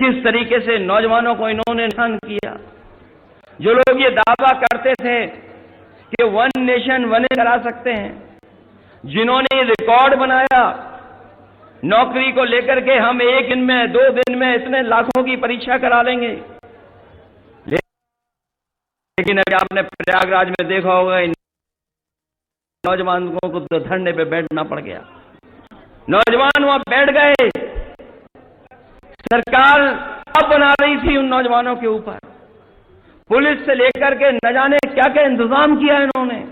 किस तरीके से नौजवानों को इन्होंने नुकसान किया। जो लोग ये दावा करते थे कि वन नेशन वन करा सकते हैं, जिन्होंने रिकॉर्ड बनाया नौकरी को लेकर के, हम 1 दिन में 2 दिन में इतने लाखों की परीक्षा करा लेंगे। लेकिन अगर आपने प्रयागराज में देखा होगा, नौजवानों को तो धरने पे बैठना पड़ गया। नौजवान वहां बैठ गए। सरकार अब बना रही थी उन नौजवानों के ऊपर, पुलिस से लेकर के न जाने क्या क्या इंतजाम किया इन्होंने।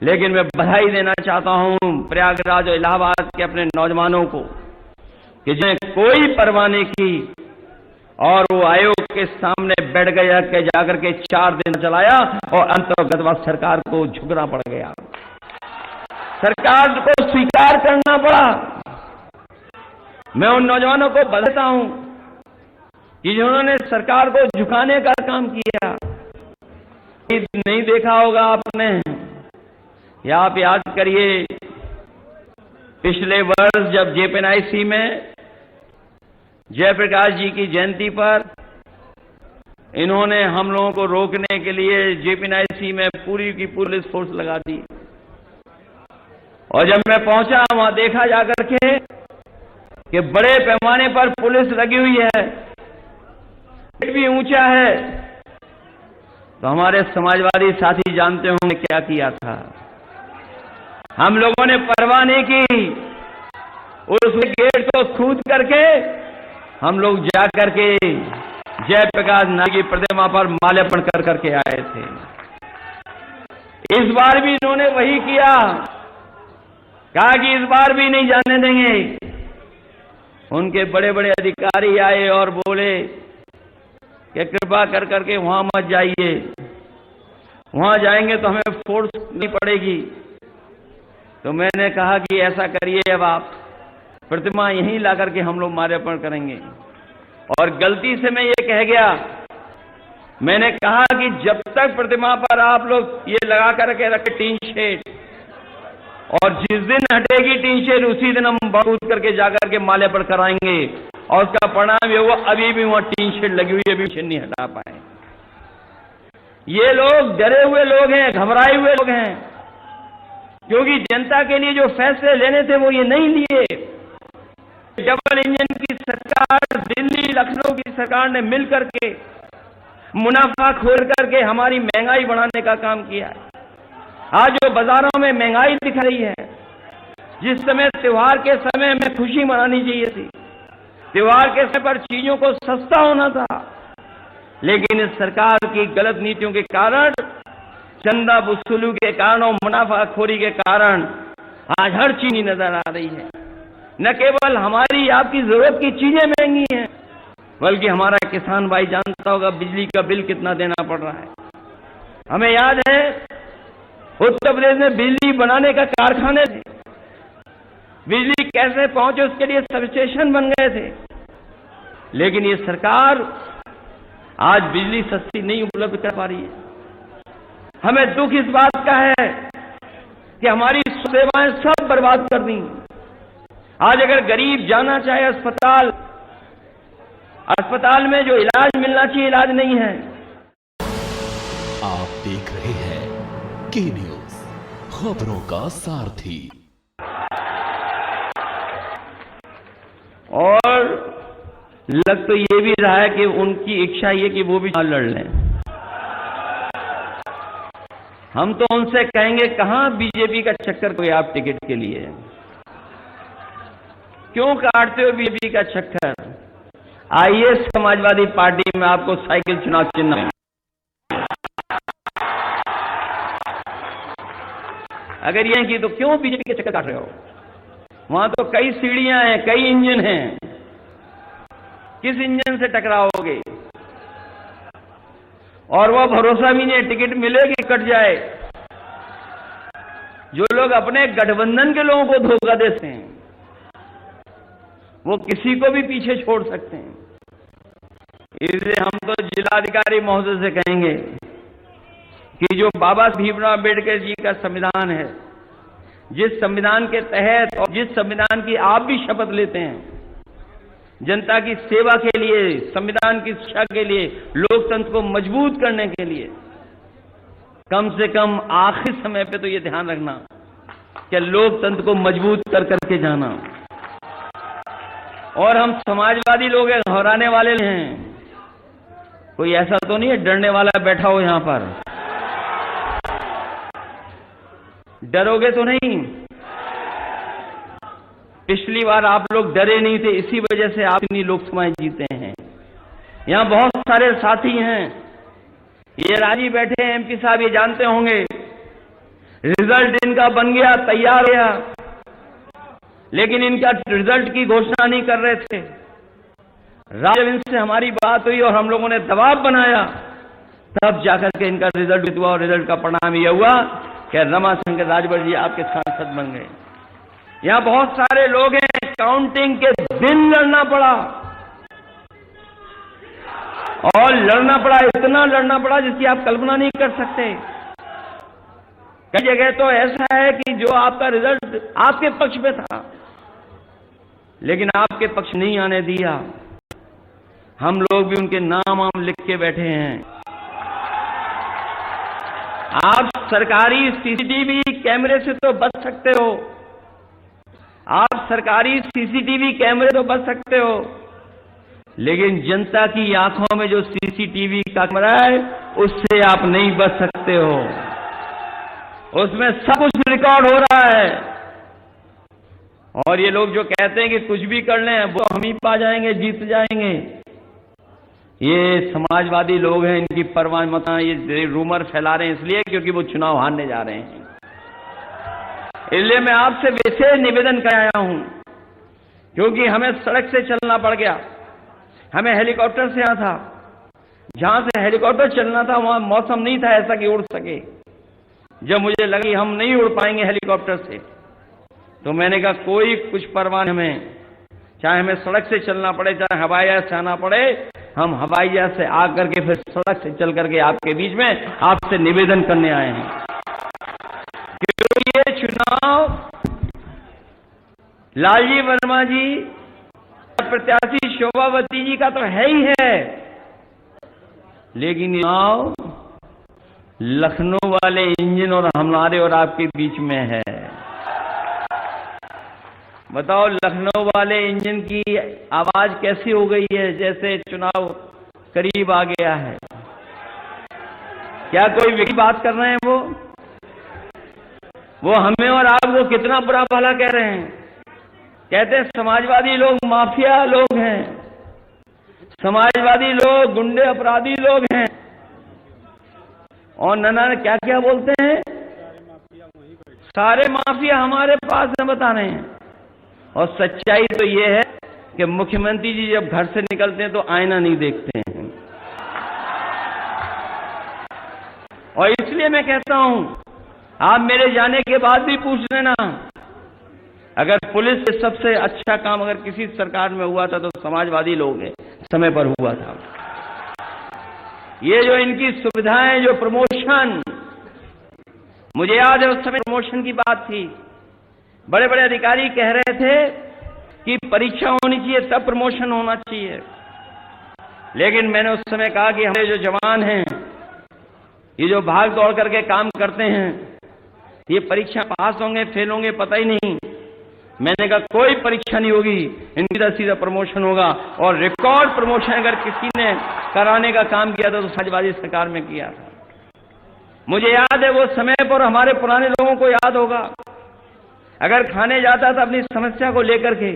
लेकिन मैं बधाई देना चाहता हूं प्रयागराज और इलाहाबाद के अपने नौजवानों को कि जिन्हें कोई परवाह नहीं की और वो आयोग के सामने बैठ गया कि जाकर के 4 दिन चलाया और अंतर्गत सरकार को झुकना पड़ गया, सरकार को स्वीकार करना पड़ा। मैं उन नौजवानों को बताता हूं कि जिन्होंने सरकार को झुकाने का काम किया। नहीं देखा होगा आपने, या आप याद करिए, पिछले वर्ष जब जेपीएनआईसी में जयप्रकाश जी की जयंती पर इन्होंने हम लोगों को रोकने के लिए जेपीएनआईसी में पूरी की पुलिस फोर्स लगा दी। और जब मैं पहुंचा वहां देखा जाकर के कि बड़े पैमाने पर पुलिस लगी हुई है, भी ऊंचा है, तो हमारे समाजवादी साथी जानते होंगे क्या किया था। हम लोगों ने परवाह नहीं की, उस गेट को कूद करके हम लोग जा करके जयप्रकाश नारायण की प्रतिमा पर माल्यार्पण कर करके आए थे। इस बार भी इन्होंने वही किया, कहा कि इस बार भी नहीं जाने देंगे। उनके बड़े बड़े अधिकारी आए और बोले कि कृपा कर करके वहां मत जाइए, वहां जाएंगे तो हमें फोर्स नहीं पड़ेगी। तो मैंने कहा कि ऐसा करिए, अब आप प्रतिमा यहीं ला करके हम लोग माल्यार्पण करेंगे। और गलती से मैं ये कह गया, मैंने कहा कि जब तक प्रतिमा पर आप लोग ये लगा करके रखे टीन शेड, और जिस दिन हटेगी टीन शेड उसी दिन हम कूद करके जाकर के माल्यार्पण कराएंगे। और उसका परिणाम ये हुआ, अभी भी वहां टीन शेड लगी हुई है, अभी नहीं हटा पाए। ये लोग डरे हुए लोग हैं, घबराए हुए लोग हैं, क्योंकि जनता के लिए जो फैसले लेने थे वो ये नहीं लिए। डबल इंजन की सरकार, दिल्ली लखनऊ की सरकार ने मिलकर के मुनाफा खोल करके हमारी महंगाई बढ़ाने का काम किया है। आज जो बाजारों में महंगाई दिख रही है, जिस समय त्योहार के समय में खुशी मनानी चाहिए थी, त्योहार के समय पर चीजों को सस्ता होना था, लेकिन इस सरकार की गलत नीतियों के कारण, चंदा वसूली के कारण और मुनाफाखोरी के कारण आज हर चीज नजर आ रही है। न केवल हमारी आपकी जरूरत की चीजें महंगी हैं, बल्कि हमारा किसान भाई जानता होगा बिजली का बिल कितना देना पड़ रहा है। हमें याद है उत्तर प्रदेश में बिजली बनाने का कारखाने थे, बिजली कैसे पहुंचे उसके लिए सब स्टेशन बन गए थे, लेकिन ये सरकार आज बिजली सस्ती नहीं उपलब्ध कर पा रही है। हमें दुख इस बात का है कि हमारी सेवाएं सब बर्बाद कर दी। आज अगर गरीब जाना चाहे अस्पताल में जो इलाज मिलना चाहिए, इलाज नहीं है। आप देख रहे हैं के न्यूज, खबरों का सारथी। और लग तो ये भी रहा है कि उनकी इच्छा ये कि वो भी लड़ लें। हम तो उनसे कहेंगे, कहां बीजेपी का चक्कर कोई आप टिकट के लिए, क्यों काटते हो बीजेपी का चक्कर? आइए समाजवादी पार्टी में आपको साइकिल चुनाव चिन्ह है। अगर ये की तो क्यों बीजेपी के चक्कर काट रहे हो? वहां तो कई सीढ़ियां हैं, कई इंजन हैं, किस इंजन से टकराओगे? और वो भरोसा भी नहीं, टिकट मिलेगी कट जाए। जो लोग अपने गठबंधन के लोगों को धोखा देते हैं, वो किसी को भी पीछे छोड़ सकते हैं। इसलिए हम तो जिलाधिकारी महोदय से कहेंगे कि जो बाबा भीमराव अम्बेडकर जी का संविधान है, जिस संविधान के तहत और जिस संविधान की आप भी शपथ लेते हैं, जनता की सेवा के लिए, संविधान की शिक्षा के लिए, लोकतंत्र को मजबूत करने के लिए कम से कम आखिरी समय पे तो ये ध्यान रखना कि लोकतंत्र को मजबूत कर करके जाना। और हम समाजवादी लोग हैं, घबराने वाले हैं। कोई ऐसा तो नहीं है डरने वाला बैठा हो यहां पर? डरोगे तो नहीं? पिछली बार आप लोग डरे नहीं थे, इसी वजह से आप इतनी लोकसभाएं जीते हैं। यहां बहुत सारे साथी हैं, ये राजी बैठे हैं एमपी साहब, ये जानते होंगे रिजल्ट इनका बन गया, तैयार गया, लेकिन इनका रिजल्ट की घोषणा नहीं कर रहे थे। जब इनसे हमारी बात हुई और हम लोगों ने दबाव बनाया, तब जाकर के इनका रिजल्ट हुआ और रिजल्ट का परिणाम यह हुआ कि रमाशंकर राजभर जी आपके सांसद बन गए। यहां बहुत सारे लोग हैं, काउंटिंग के दिन लड़ना पड़ा, और लड़ना पड़ा, इतना लड़ना पड़ा जिसकी आप कल्पना नहीं कर सकते। कई जगह तो ऐसा है कि जो आपका रिजल्ट आपके पक्ष में था, लेकिन आपके पक्ष नहीं आने दिया। हम लोग भी उनके नाम लिख के बैठे हैं। आप सरकारी सीसीटीवी कैमरे से तो बच सकते हो, आप सरकारी सीसीटीवी कैमरे तो बच सकते हो, लेकिन जनता की आंखों में जो सीसीटीवी का कैमरा है, उससे आप नहीं बच सकते हो। उसमें सब कुछ रिकॉर्ड हो रहा है। और ये लोग जो कहते हैं कि कुछ भी कर लें, वो हम ही पा जाएंगे, जीत जाएंगे, ये समाजवादी लोग हैं, इनकी परवाह मत। ये रूमर फैला रहे हैं इसलिए क्योंकि वो चुनाव हारने जा रहे हैं। इसलिए मैं आपसे विशेष निवेदन कर आया हूं, क्योंकि हमें सड़क से चलना पड़ गया, हमें हेलीकॉप्टर से आना था। जहां से हेलीकॉप्टर चलना था वहां मौसम नहीं था ऐसा कि उड़ सके। जब मुझे लगा कि हम नहीं उड़ पाएंगे हेलीकॉप्टर से, तो मैंने कहा कोई कुछ परवाह नहीं, हमें चाहे हमें सड़क से चलना पड़े, चाहे हवाई जहाज से आना पड़े, हम हवाई जहाज से आकर के फिर सड़क से चल करके आपके बीच में आपसे निवेदन करने आए हैं। क्योंकि ये चुनाव लालजी वर्मा जी, प्रत्याशी शोभावती जी का तो है ही है, लेकिन चुनाव लखनऊ वाले इंजन और हमारे और आपके बीच में है। बताओ लखनऊ वाले इंजन की आवाज कैसी हो गई है जैसे चुनाव करीब आ गया है। क्या कोई व्यक्ति बात कर रहे हैं? वो हमें और आपको कितना बुरा भला कह रहे हैं। कहते हैं समाजवादी लोग माफिया लोग हैं, समाजवादी लोग गुंडे अपराधी लोग हैं, और नना क्या क्या बोलते हैं, सारे माफिया हमारे पास में बता रहे हैं। और सच्चाई तो ये है कि मुख्यमंत्री जी जब घर से निकलते हैं तो आईना नहीं देखते हैं। और इसलिए मैं कहता हूं, आप मेरे जाने के बाद भी पूछ लेना, अगर पुलिस से सबसे अच्छा काम अगर किसी सरकार में हुआ था तो समाजवादी लोग हैं, समय पर हुआ था। ये जो इनकी सुविधाएं, जो प्रमोशन, मुझे याद है उस समय प्रमोशन की बात थी, बड़े बड़े अधिकारी कह रहे थे कि परीक्षा होनी चाहिए तब प्रमोशन होना चाहिए। लेकिन मैंने उस समय कहा कि हमारे जो जवान हैं, ये जो भाग दौड़ करके काम करते हैं, ये परीक्षा पास होंगे फेल होंगे पता ही नहीं। मैंने कहा कोई परीक्षा नहीं होगी, इनका सीधा प्रमोशन होगा। और रिकॉर्ड प्रमोशन अगर किसी ने कराने का काम किया था तो समाजवादी सरकार में किया था। मुझे याद है वो समय पर, हमारे पुराने लोगों को याद होगा, अगर खाने जाता था अपनी समस्या को लेकर के,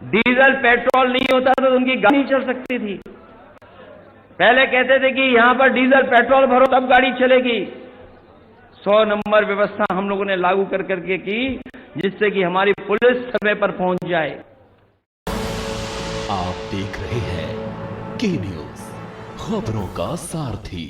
डीजल पेट्रोल नहीं होता तो उनकी गाड़ी नहीं चल सकती थी। पहले कहते थे कि यहां पर डीजल पेट्रोल भरो तब गाड़ी चलेगी। 100 नंबर व्यवस्था हम लोगों ने लागू कर करके की, जिससे कि हमारी पुलिस समय पर पहुंच जाए। आप देख रहे हैं के न्यूज़, खबरों का सारथी।